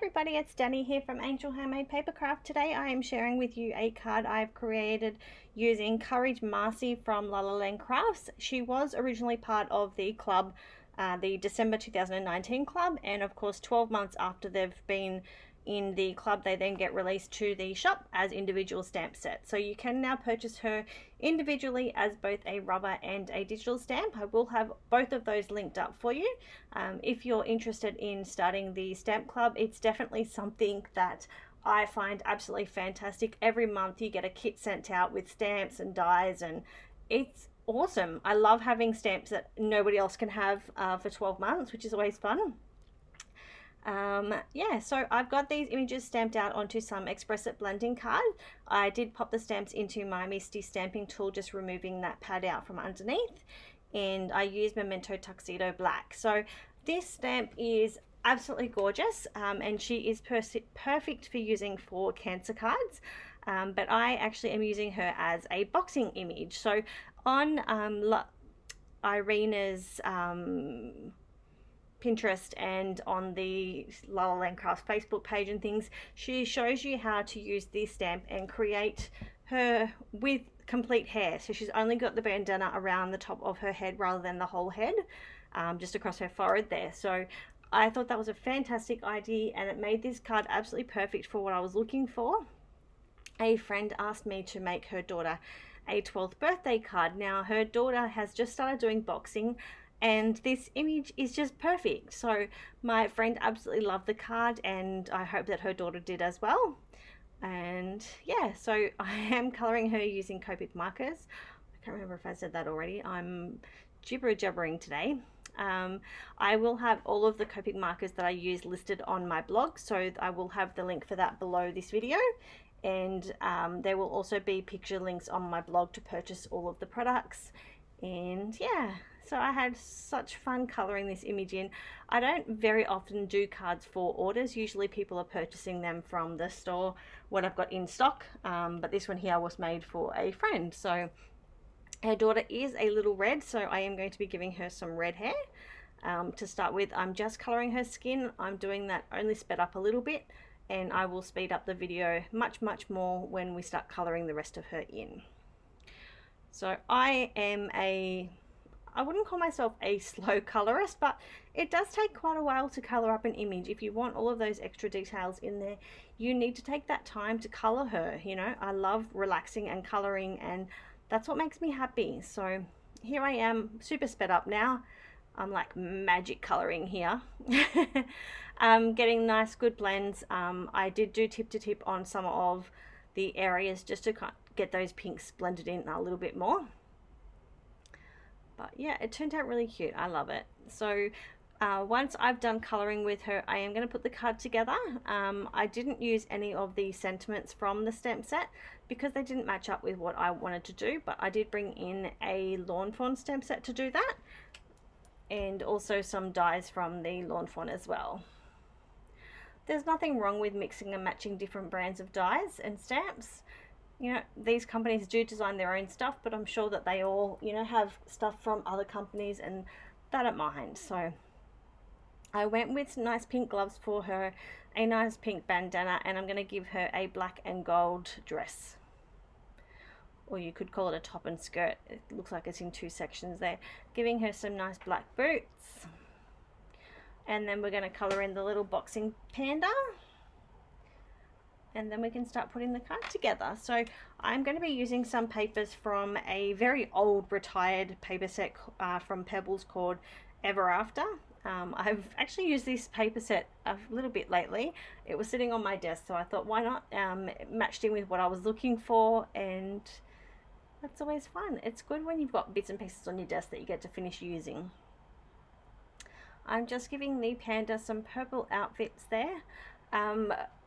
Everybody, it's Danny here from Angel Handmade Papercraft. Today I am sharing with you a card I've created using Marci from La La Land Crafts. She was originally part of the club, the December 2019 club, and of course 12 months after they've been in the club they then get released to the shop as individual stamp sets. So you can now purchase her individually as both a rubber and a digital stamp. I will have both of those linked up for you. If you're interested in starting the stamp club, it's definitely something that I find absolutely fantastic. Every month you get a kit sent out with stamps and dies, and it's awesome. I love having stamps that nobody else can have for 12 months, which is always fun. Yeah, so I've got these images stamped out onto some Express It blending card. I did pop the stamps into my Misty stamping tool, just removing that pad out from underneath, and I used Memento Tuxedo Black. So this stamp is absolutely gorgeous, and she is perfect for using for cancer cards, but I actually am using her as a boxing image. So on Irina's Pinterest and on the La La Land Crafts Facebook page and things, she shows you how to use this stamp and create her with complete hair. So she's only got the bandana around the top of her head rather than the whole head, just across her forehead there. So I thought that was a fantastic idea, and it made this card absolutely perfect for what I was looking for. A friend asked me to make her daughter a 12th birthday card. Now her daughter has just started doing boxing, and this image is just perfect. So my friend absolutely loved the card, and I hope that her daughter did as well. And yeah, so I am coloring her using Copic markers. I can't remember if I said that already. I'm jabbering today. I will have all of the Copic markers that I use listed on my blog, so I will have the link for that below this video, and there will also be picture links on my blog to purchase all of the products. And yeah, so I had such fun coloring this image in. I don't very often do cards for orders. Usually people are purchasing them from the store, what I've got in stock, but this one here was made for a friend. So her daughter is a little red, so I am going to be giving her some red hair. To start with, I'm just coloring her skin. I'm doing that only sped up a little bit, and I will speed up the video much more when we start coloring the rest of her in. So I wouldn't call myself a slow colorist, but it does take quite a while to color up an image. If you want all of those extra details in there, you need to take that time to color her. You know, I love relaxing and coloring, and that's what makes me happy. So here I am, super sped up now. I'm like magic coloring here. Getting nice good blends. I did do tip to tip on some of the areas just to get those pinks blended in a little bit more. But yeah, it turned out really cute. I love it. So once I've done coloring with her, I am going to put the card together. I didn't use any of the sentiments from the stamp set because they didn't match up with what I wanted to do, but I did bring in a Lawn Fawn stamp set to do that, and also some dies from the Lawn Fawn as well. There's nothing wrong with mixing and matching different brands of dies and stamps. You know, these companies do design their own stuff, but I'm sure that they all, you know, have stuff from other companies, and they don't mind. So I went with some nice pink gloves for her, a nice pink bandana, and I'm going to give her a black and gold dress. Or you could call it a top and skirt. It looks like it's in two sections there. Giving her some nice black boots. And then we're going to color in the little boxing panda. And then we can start putting the card together. So I'm going to be using some papers from a very old retired paper set from Pebbles called Ever After. I've actually used this paper set a little bit lately. It was sitting on my desk, so I thought, why not? It matched in with what I was looking for, and that's always fun. It's good when you've got bits and pieces on your desk that you get to finish using. I'm just giving the panda some purple outfits there.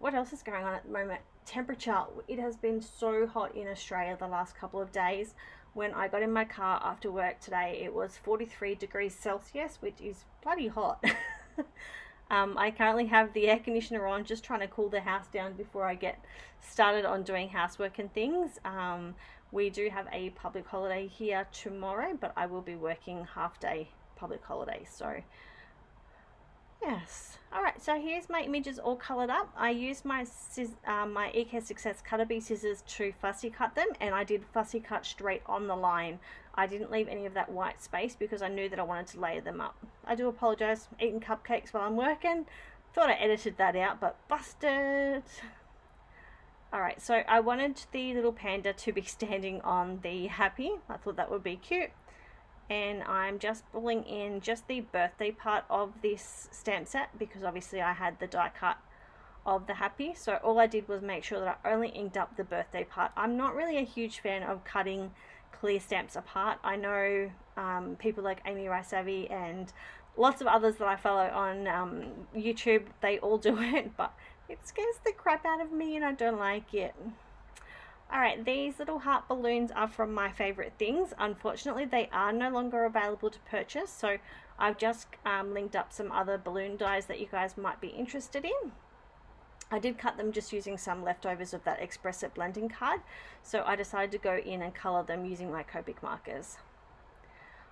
What else is going on at the moment? Temperature. It has been so hot in Australia the last couple of days. When I got in my car after work today, it was 43 degrees Celsius, which is bloody hot. I currently have the air conditioner on, just trying to cool the house down before I get started on doing housework and things. We do have a public holiday here tomorrow, but I will be working half day public holiday, so Yes. Alright, so here's my images all coloured up. I used my my EK Success Cutter Bee scissors to fussy cut them, and I did fussy cut straight on the line. I didn't leave any of that white space because I knew that I wanted to layer them up. I do apologise, eating cupcakes while I'm working. Thought I edited that out, but busted. Alright, so I wanted the little panda to be standing on the happy. I thought that would be cute. And I'm just pulling in just the birthday part of this stamp set because obviously I had the die cut of the happy. So all I did was make sure that I only inked up the birthday part. I'm not really a huge fan of cutting clear stamps apart. I know people like Amy Rice Savvy and lots of others that I follow on YouTube, they all do it, but it scares the crap out of me and I don't like it. Alright, these little heart balloons are from My Favourite Things. Unfortunately, they are no longer available to purchase, so I've just linked up some other balloon dies that you guys might be interested in. I did cut them just using some leftovers of that Express It blending card, so I decided to go in and colour them using my Copic markers.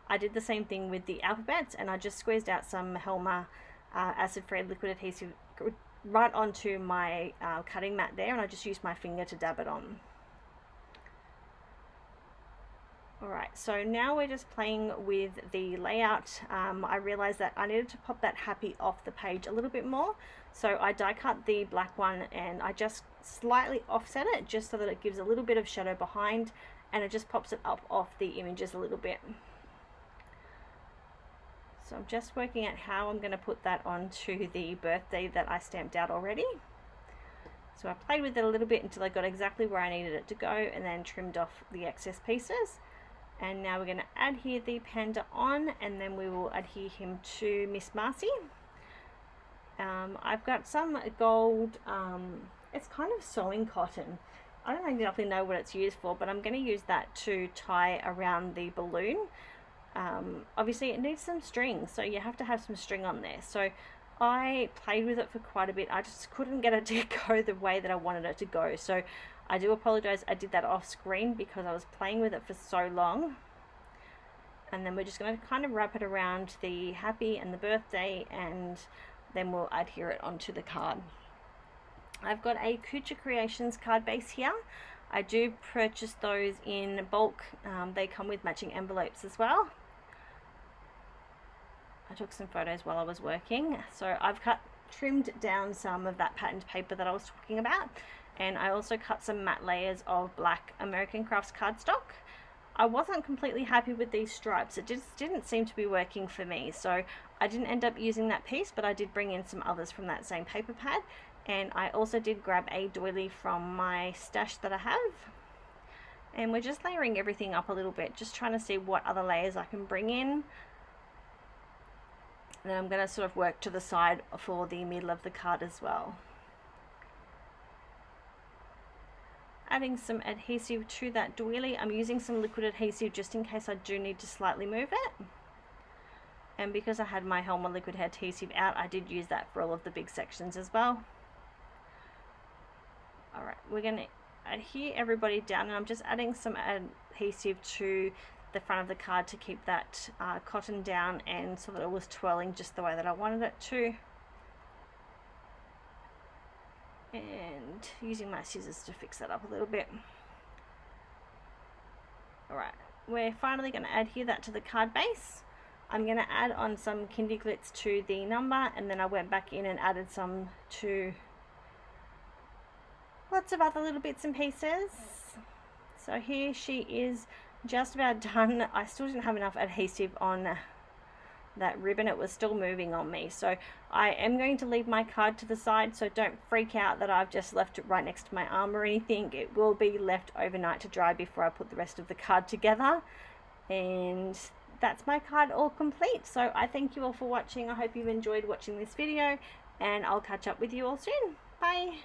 I did the same thing with the alphabets, and I just squeezed out some Helma acid-free liquid adhesive right onto my cutting mat there, and I just used my finger to dab it on. Alright, so now we're just playing with the layout. I realized that I needed to pop that happy off the page a little bit more, so I die cut the black one and I just slightly offset it just so that it gives a little bit of shadow behind, and it just pops it up off the images a little bit. So I'm just working out how I'm going to put that onto the birthday that I stamped out already. So I played with it a little bit until I got exactly where I needed it to go and then trimmed off the excess pieces. And now we're going to adhere the panda on, and then we will adhere him to Miss Marci. I've got some gold, it's kind of sewing cotton. I don't exactly know what it's used for, but I'm going to use that to tie around the balloon. Obviously it needs some string, so you have to have some string on there. So I played with it for quite a bit. I just couldn't get it to go the way that I wanted it to go. So I do apologize, I did that off screen because I was playing with it for so long. And then we're just going to kind of wrap it around the happy and the birthday, and then we'll adhere it onto the card. I've got a Kucha Creations card base here. I do purchase those in bulk. They come with matching envelopes as well. I took some photos while I was working. So I've trimmed down some of that patterned paper that I was talking about. And I also cut some matte layers of black American Crafts cardstock. I wasn't completely happy with these stripes. It just didn't seem to be working for me. So I didn't end up using that piece, but I did bring in some others from that same paper pad. And I also did grab a doily from my stash that I have. And we're just layering everything up a little bit, just trying to see what other layers I can bring in. And then I'm going to sort of work to the side for the middle of the card as well. Adding some adhesive to that doily. I'm using some liquid adhesive just in case I do need to slightly move it. And because I had my Helma liquid adhesive out, I did use that for all of the big sections as well. Alright, we're going to adhere everybody down, and I'm just adding some adhesive to the front of the card to keep that cotton down, and so that it was twirling just the way that I wanted it to. And using my scissors to fix that up a little bit. Alright, we're finally going to adhere that to the card base. I'm going to add on some Kindy Glitz to the number, and then I went back in and added some to lots of other little bits and pieces. So here she is, just about done. I still didn't have enough adhesive on that ribbon. It was still moving on me, so I am going to leave my card to the side, so don't freak out that I've just left it right next to my arm or anything. It will be left overnight to dry before I put the rest of the card together. And that's my card all complete. So I thank you all for watching. I hope you've enjoyed watching this video, and I'll catch up with you all soon. Bye.